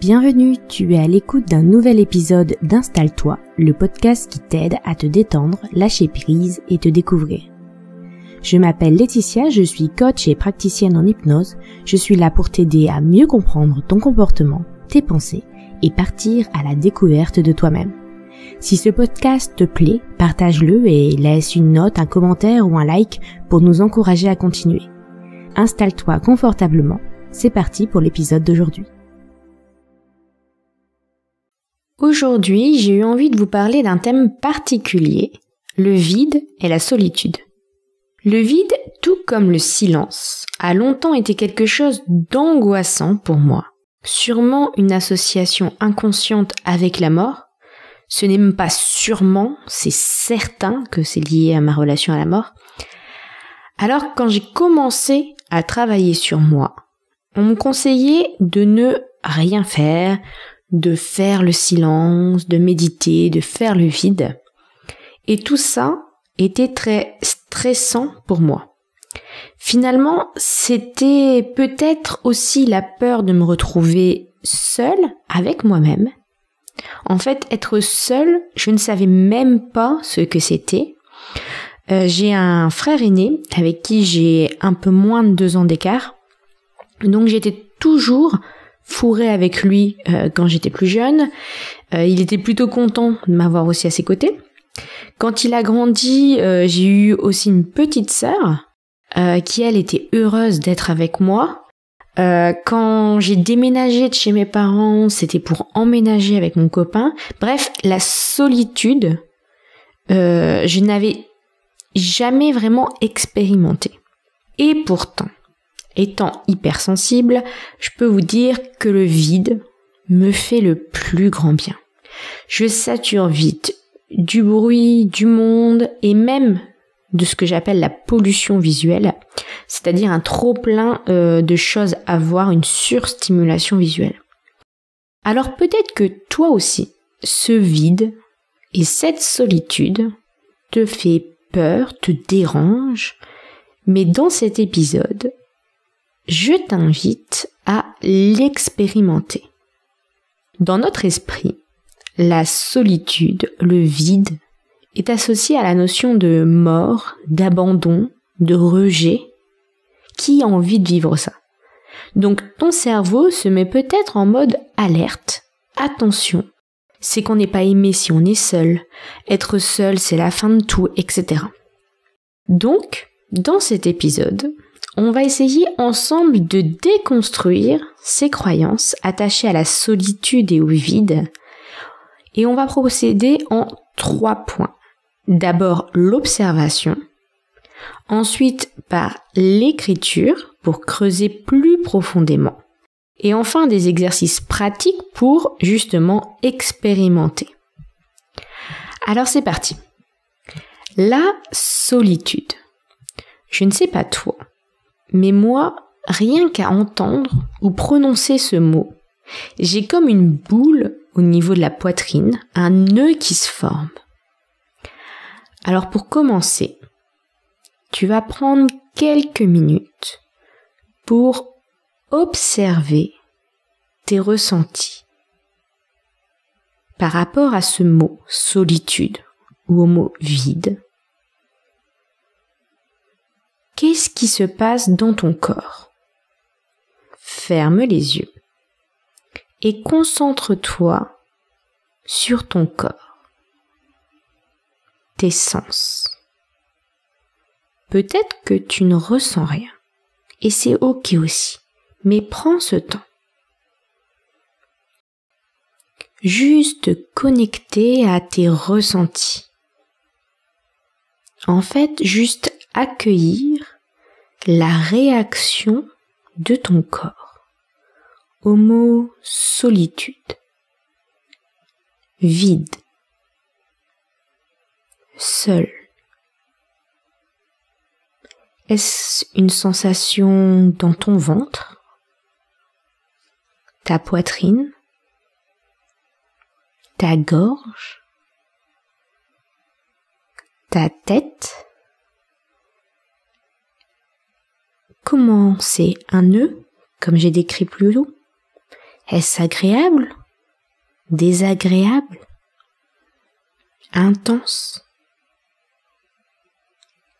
Bienvenue, tu es à l'écoute d'un nouvel épisode d'Installe-toi, le podcast qui t'aide à te détendre, lâcher prise et te découvrir. Je m'appelle Laetitia, je suis coach et praticienne en hypnose. Je suis là pour t'aider à mieux comprendre ton comportement, tes pensées et partir à la découverte de toi-même. Si ce podcast te plaît, partage-le et laisse une note, un commentaire ou un like pour nous encourager à continuer. Installe-toi confortablement. C'est parti pour l'épisode d'aujourd'hui. Aujourd'hui, j'ai eu envie de vous parler d'un thème particulier, le vide et la solitude. Le vide, tout comme le silence, a longtemps été quelque chose d'angoissant pour moi. Sûrement une association inconsciente avec la mort. Ce n'est même pas sûrement, c'est certain que c'est lié à ma relation à la mort. Alors quand j'ai commencé à travailler sur moi, on me conseillait de ne rien faire, de faire le silence, de méditer, de faire le vide. Et tout ça était très stressant pour moi. Finalement, c'était peut-être aussi la peur de me retrouver seule avec moi-même. En fait, être seule, je ne savais même pas ce que c'était. J'ai un frère aîné avec qui j'ai un peu moins de 2 ans d'écart. Donc j'étais toujours fourrée avec lui quand j'étais plus jeune. Il était plutôt content de m'avoir aussi à ses côtés. Quand il a grandi, j'ai eu aussi une petite sœur qui, elle, était heureuse d'être avec moi. Quand j'ai déménagé de chez mes parents, c'était pour emménager avec mon copain. Bref, la solitude, je n'avais jamais vraiment expérimenté. Et pourtant, étant hypersensible, je peux vous dire que le vide me fait le plus grand bien. Je sature vite du bruit, du monde et même de ce que j'appelle la pollution visuelle, c'est-à-dire un trop-plein de choses à voir, une surstimulation visuelle. Alors peut-être que toi aussi, ce vide et cette solitude te fait peur, te dérange, mais dans cet épisode, je t'invite à l'expérimenter. Dans notre esprit, la solitude, le vide, est associé à la notion de mort, d'abandon, de rejet. Qui a envie de vivre ça? Donc ton cerveau se met peut-être en mode alerte. Attention, c'est qu'on n'est pas aimé si on est seul. Être seul, c'est la fin de tout, etc. Donc, dans cet épisode, on va essayer ensemble de déconstruire ces croyances attachées à la solitude et au vide. Et on va procéder en 3 points. D'abord l'observation, ensuite par l'écriture pour creuser plus profondément, et enfin des exercices pratiques pour justement expérimenter. Alors c'est parti. La solitude. Je ne sais pas toi, mais moi, rien qu'à entendre ou prononcer ce mot, j'ai comme une boule au niveau de la poitrine, un nœud qui se forme. Alors pour commencer, tu vas prendre quelques minutes pour observer tes ressentis par rapport à ce mot solitude ou au mot vide. Qu'est-ce qui se passe dans ton corps? Ferme les yeux et concentre-toi sur ton corps. Tes sens. Peut-être que tu ne ressens rien, et c'est ok aussi, mais prends ce temps. Juste connecter à tes ressentis. En fait, juste accueillir la réaction de ton corps au mot solitude, vide, seul. Est-ce une sensation dans ton ventre, ta poitrine, ta gorge, ta tête? Comment c'est un nœud, comme j'ai décrit plus haut? Est-ce agréable? Désagréable? Intense?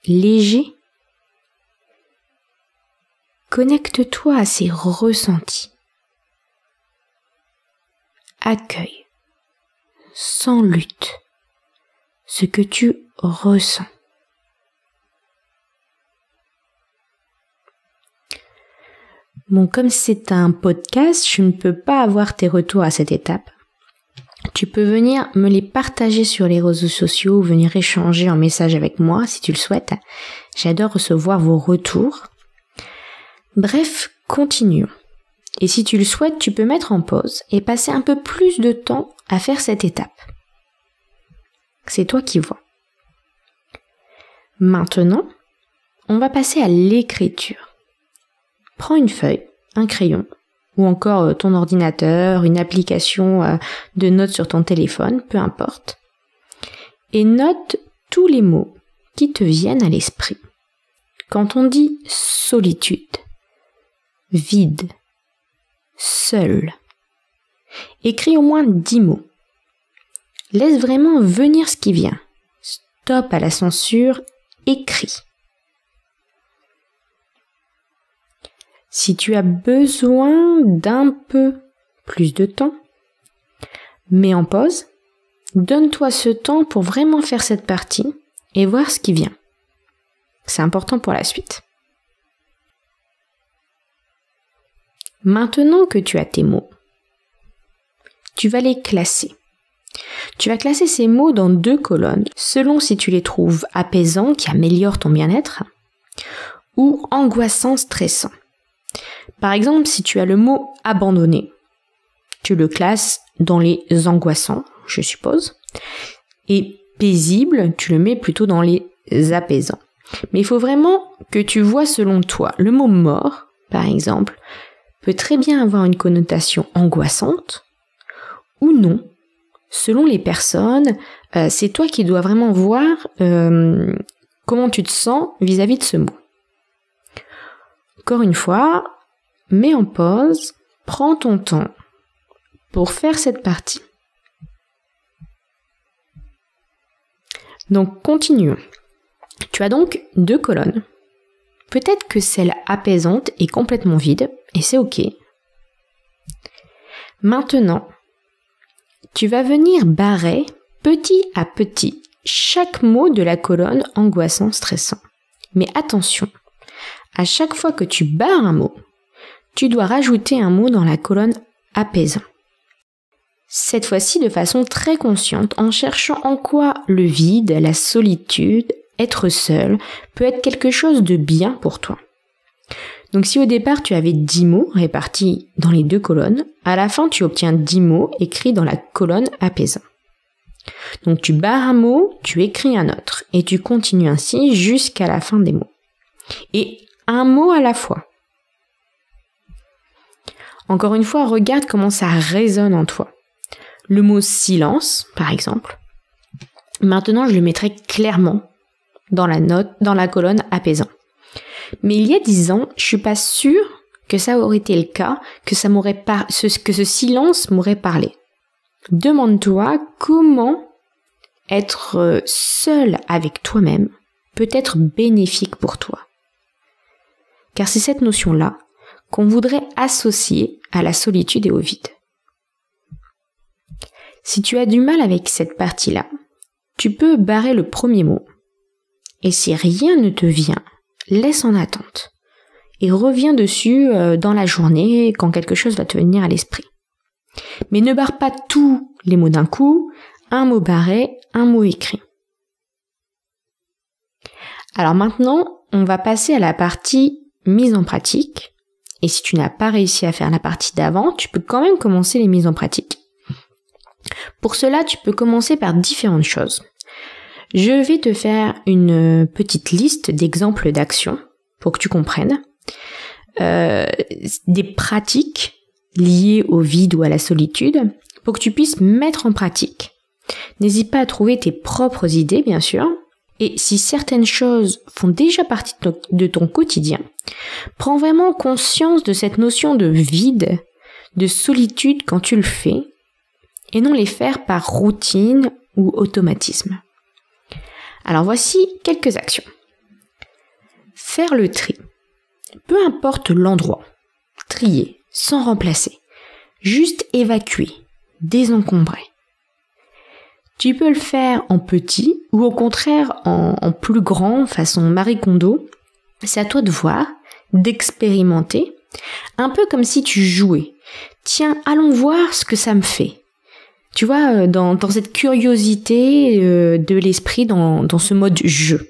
Léger? Connecte-toi à ces ressentis. Accueille, sans lutte, ce que tu ressens. Bon, comme c'est un podcast, je ne peux pas avoir tes retours à cette étape. Tu peux venir me les partager sur les réseaux sociaux ou venir échanger en message avec moi si tu le souhaites. J'adore recevoir vos retours. Bref, continuons. Et si tu le souhaites, tu peux mettre en pause et passer un peu plus de temps à faire cette étape. C'est toi qui vois. Maintenant, on va passer à l'écriture. Prends une feuille, un crayon, ou encore ton ordinateur, une application de notes sur ton téléphone, peu importe, et note tous les mots qui te viennent à l'esprit. Quand on dit solitude, vide, seul, écris au moins 10 mots. Laisse vraiment venir ce qui vient. Stop à la censure, écris. Si tu as besoin d'un peu plus de temps, mets en pause, donne-toi ce temps pour vraiment faire cette partie et voir ce qui vient. C'est important pour la suite. Maintenant que tu as tes mots, tu vas les classer. Tu vas classer ces mots dans 2 colonnes, selon si tu les trouves apaisants, qui améliorent ton bien-être, ou angoissants, stressants. Par exemple, si tu as le mot abandonné, tu le classes dans les angoissants, je suppose, et paisible, tu le mets plutôt dans les apaisants. Mais il faut vraiment que tu vois selon toi. Le mot mort, par exemple, peut très bien avoir une connotation angoissante ou non. Selon les personnes, c'est toi qui dois vraiment voir comment tu te sens vis-à-vis de ce mot. Encore une fois, mets en pause, prends ton temps pour faire cette partie. Donc, continuons. Tu as donc 2 colonnes. Peut-être que celle apaisante est complètement vide, et c'est ok. Maintenant, tu vas venir barrer petit à petit chaque mot de la colonne angoissant, stressant. Mais attention, à chaque fois que tu barres un mot, tu dois rajouter un mot dans la colonne apaisant. Cette fois-ci de façon très consciente, en cherchant en quoi le vide, la solitude, être seul, peut être quelque chose de bien pour toi. Donc si au départ tu avais 10 mots répartis dans les 2 colonnes, à la fin tu obtiens 10 mots écrits dans la colonne apaisant. Donc tu barres un mot, tu écris un autre, et tu continues ainsi jusqu'à la fin des mots. Et un mot à la fois. Encore une fois, regarde comment ça résonne en toi. Le mot silence, par exemple. Maintenant, je le mettrai clairement dans la colonne apaisant. Mais il y a 10 ans, je suis pas sûre que ça aurait été le cas, que ce silence m'aurait parlé. Demande-toi comment être seul avec toi-même peut être bénéfique pour toi. Car c'est cette notion-là qu'on voudrait associer à la solitude et au vide. Si tu as du mal avec cette partie-là, tu peux barrer le premier mot. Et si rien ne te vient, laisse en attente. Et reviens dessus dans la journée quand quelque chose va te venir à l'esprit. Mais ne barre pas tous les mots d'un coup, un mot barré, un mot écrit. Alors maintenant, on va passer à la partie mise en pratique. Et si tu n'as pas réussi à faire la partie d'avant, tu peux quand même commencer les mises en pratique. Pour cela, tu peux commencer par différentes choses. Je vais te faire une petite liste d'exemples d'actions pour que tu comprennes. Des pratiques liées au vide ou à la solitude pour que tu puisses mettre en pratique. N'hésite pas à trouver tes propres idées, bien sûr. Et si certaines choses font déjà partie de ton quotidien, prends vraiment conscience de cette notion de vide, de solitude quand tu le fais et non les faire par routine ou automatisme. Alors voici quelques actions. Faire le tri. Peu importe l'endroit. Trier, sans remplacer. Juste évacuer, désencombrer. Tu peux le faire en petit ou au contraire en plus grand, façon Marie Kondo. C'est à toi de voir, d'expérimenter, un peu comme si tu jouais. Tiens, allons voir ce que ça me fait. Tu vois, dans cette curiosité de l'esprit, dans ce mode jeu.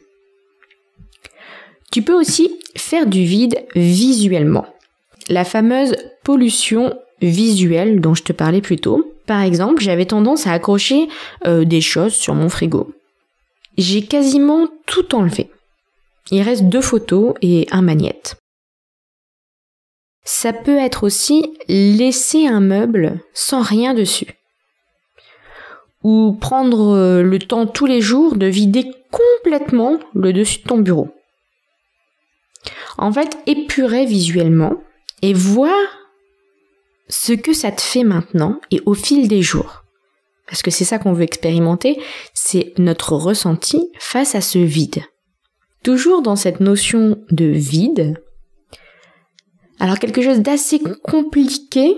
Tu peux aussi faire du vide visuellement. La fameuse pollution visuelle dont je te parlais plus tôt. Par exemple, j'avais tendance à accrocher des choses sur mon frigo. J'ai quasiment tout enlevé. Il reste 2 photos et un magnète. Ça peut être aussi laisser un meuble sans rien dessus. Ou prendre le temps tous les jours de vider complètement le dessus de ton bureau. En fait, épurer visuellement et voir ce que ça te fait maintenant et au fil des jours. Parce que c'est ça qu'on veut expérimenter, c'est notre ressenti face à ce vide. Toujours dans cette notion de vide, alors quelque chose d'assez compliqué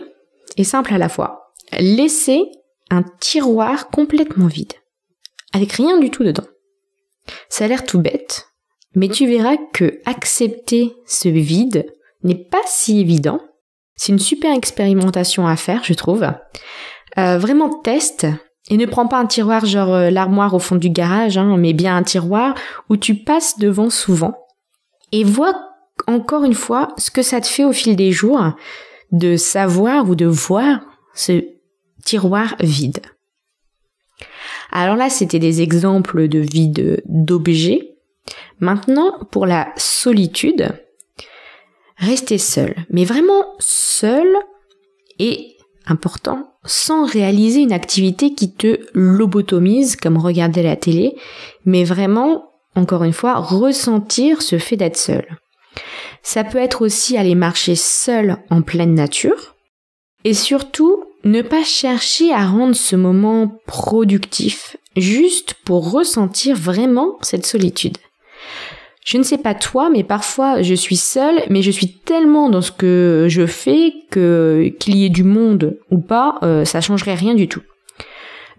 et simple à la fois. Laisser un tiroir complètement vide, avec rien du tout dedans. Ça a l'air tout bête, mais tu verras que accepter ce vide n'est pas si évident. C'est une super expérimentation à faire, je trouve. Vraiment teste et ne prends pas un tiroir genre l'armoire au fond du garage, mais bien un tiroir où tu passes devant souvent. Et vois encore une fois ce que ça te fait au fil des jours de savoir ou de voir ce tiroir vide. Alors là, c'était des exemples de vide d'objets. Maintenant, pour la solitude, rester seul, mais vraiment seul et, important, sans réaliser une activité qui te lobotomise, comme regarder la télé, mais vraiment, encore une fois, ressentir ce fait d'être seul. Ça peut être aussi aller marcher seul en pleine nature, et surtout, ne pas chercher à rendre ce moment productif, juste pour ressentir vraiment cette solitude. Je ne sais pas toi, mais parfois je suis seule, mais je suis tellement dans ce que je fais qu'il y ait du monde ou pas, ça changerait rien du tout.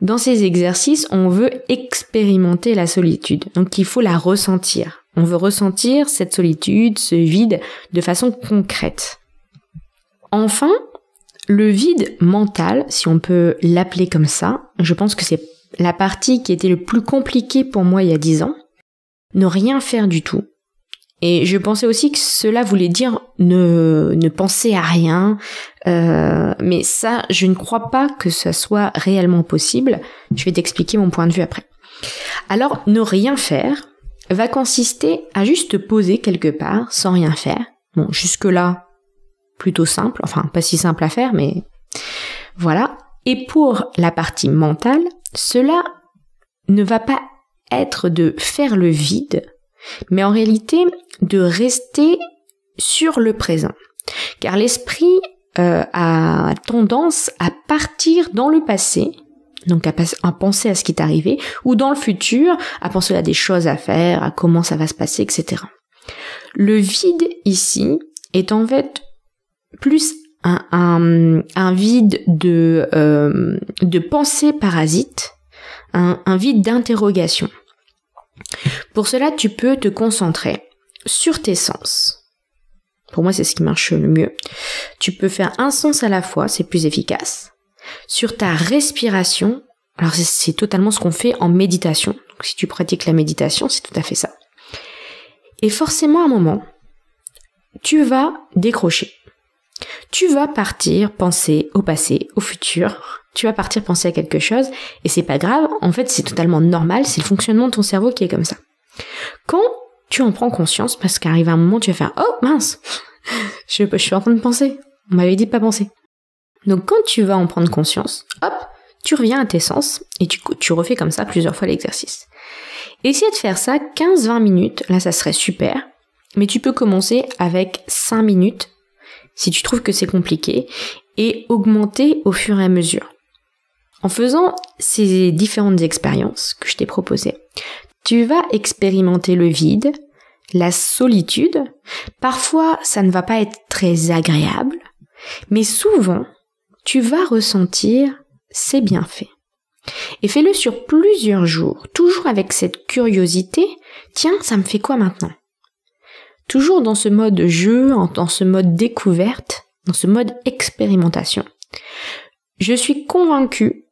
Dans ces exercices, on veut expérimenter la solitude, donc il faut la ressentir. On veut ressentir cette solitude, ce vide, de façon concrète. Enfin, le vide mental, si on peut l'appeler comme ça, je pense que c'est la partie qui était le plus compliquée pour moi il y a 10 ans. Ne rien faire du tout. Et je pensais aussi que cela voulait dire ne penser à rien. Mais ça, je ne crois pas que ça soit réellement possible. Je vais t'expliquer mon point de vue après. Alors, ne rien faire va consister à juste te poser quelque part sans rien faire. Bon, jusque-là, plutôt simple. Enfin, pas si simple à faire, mais voilà. Et pour la partie mentale, cela ne va pas être de faire le vide, mais en réalité de rester sur le présent. Car l'esprit a tendance à partir dans le passé, donc à penser à ce qui est arrivé, ou dans le futur, à penser à des choses à faire, à comment ça va se passer, etc. Le vide ici est en fait plus un vide de pensée parasite, un vide d'interrogation. Pour cela, tu peux te concentrer sur tes sens. Pour moi, c'est ce qui marche le mieux. Tu peux faire un sens à la fois, c'est plus efficace. Sur ta respiration, alors c'est totalement ce qu'on fait en méditation. Donc, si tu pratiques la méditation, c'est tout à fait ça. Et forcément, à un moment, tu vas décrocher. Tu vas partir penser au passé, au futur. Tu vas partir penser à quelque chose et c'est pas grave. En fait, c'est totalement normal. C'est le fonctionnement de ton cerveau qui est comme ça. Quand tu en prends conscience, parce qu'arrive un moment, tu vas faire « Oh mince, je suis en train de penser. On m'avait dit de pas penser. » Donc quand tu vas en prendre conscience, hop, tu reviens à tes sens et tu refais comme ça plusieurs fois l'exercice. Essaye de faire ça 15-20 minutes. Là, ça serait super. Mais tu peux commencer avec 5 minutes si tu trouves que c'est compliqué. et augmenter au fur et à mesure. En faisant ces différentes expériences que je t'ai proposées, tu vas expérimenter le vide, la solitude. Parfois, ça ne va pas être très agréable, mais souvent, tu vas ressentir ses bienfaits. Et fais-le sur plusieurs jours, toujours avec cette curiosité. Tiens, ça me fait quoi maintenant ? Toujours dans ce mode jeu, dans ce mode découverte, dans ce mode expérimentation. Je suis convaincue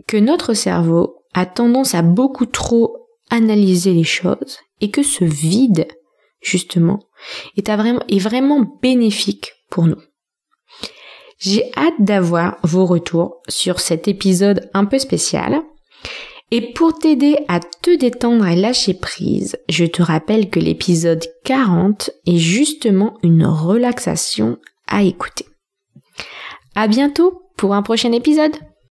que notre cerveau a tendance à beaucoup trop analyser les choses et que ce vide, justement, est vraiment bénéfique pour nous. J'ai hâte d'avoir vos retours sur cet épisode un peu spécial. Et pour t'aider à te détendre et lâcher prise, je te rappelle que l'épisode 40 est justement une relaxation à écouter. À bientôt pour un prochain épisode.